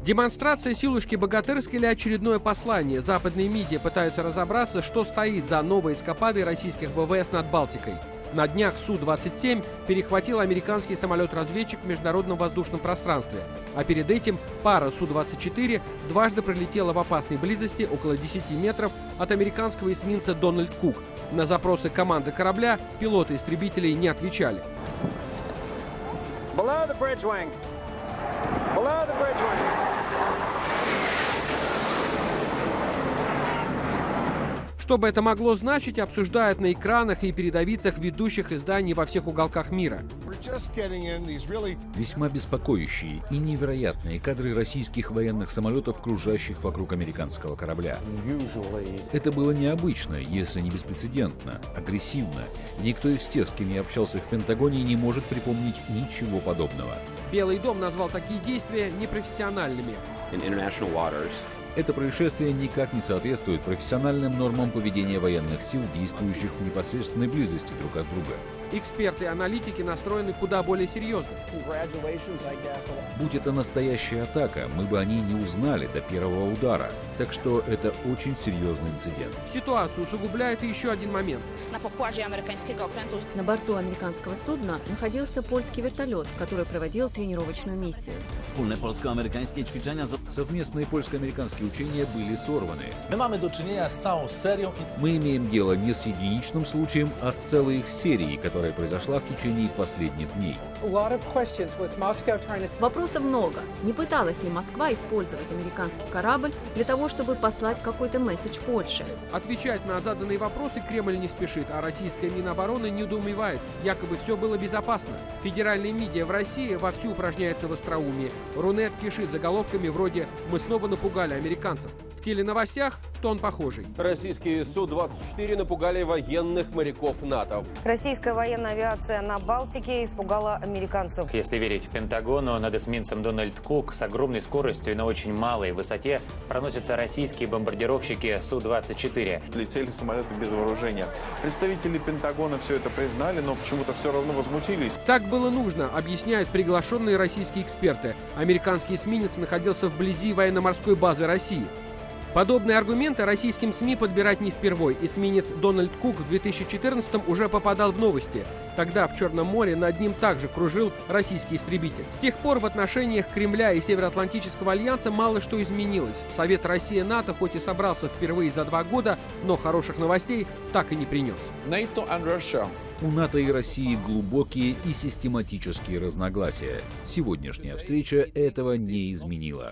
Демонстрация силушки Богатырской или очередное послание? Западные медиа пытаются разобраться, что стоит за новой эскападой российских ВВС над Балтикой. На днях Су-27 перехватил американский самолет-разведчик в международном воздушном пространстве. А перед этим пара Су-24 дважды пролетела в опасной близости, около 10 метров, от американского эсминца «Дональд Кук». На запросы команды корабля пилоты истребителей не отвечали. Below the bridge wing. Below the bridge wing. Что бы это могло значить, обсуждают на экранах и передовицах ведущих изданий во всех уголках мира. Весьма беспокоящие и невероятные кадры российских военных самолетов, кружащих вокруг американского корабля. Это было необычно, если не беспрецедентно, агрессивно. Никто из тех, с кем я общался в Пентагоне, не может припомнить ничего подобного. Белый дом назвал такие действия непрофессиональными. Это происшествие никак не соответствует профессиональным нормам поведения военных сил, действующих в непосредственной близости друг от друга. Эксперты и аналитики настроены куда более серьезно. Будь это настоящая атака, мы бы о ней не узнали до первого удара. Так что это очень серьезный инцидент. Ситуацию усугубляет и еще один момент. На борту американского судна находился польский вертолет, который проводил тренировочную миссию. Совместные польско-американские учения были сорваны. Мы Мы имеем дело не с единичным случаем, а с целой их серией, которая произошла в течение последних дней. Вопросов много. Не пыталась ли Москва использовать американский корабль для того, чтобы послать какой-то месседж Польше? Отвечать на заданные вопросы Кремль не спешит, а российская Минобороны недоумевает. Якобы все было безопасно. Федеральные медиа в России вовсю упражняются в остроумии. Рунет кишит заголовками вроде «Мы снова напугали американцев». В теленовостях тон похожий. Российские Су-24 напугали военных моряков НАТО. Российская военная авиация на Балтике испугала американцев. Если верить Пентагону, над эсминцем «Дональд Кук» с огромной скоростью и на очень малой высоте проносятся российские бомбардировщики Су-24. Летели самолеты без вооружения. Представители Пентагона все это признали, но почему-то все равно возмутились. Так было нужно, объясняют приглашенные российские эксперты. Американский эсминец находился вблизи военно-морской базы России. Подобные аргументы российским СМИ подбирать не впервой. Эсминец «Дональд Кук» в 2014-м уже попадал в новости. Тогда в Черном море над ним также кружил российский истребитель. С тех пор в отношениях Кремля и Североатлантического альянса мало что изменилось. Совет Россия-НАТО хоть и собрался впервые за 2 года, но хороших новостей так и не принес. У НАТО и России глубокие и систематические разногласия. Сегодняшняя встреча этого не изменила.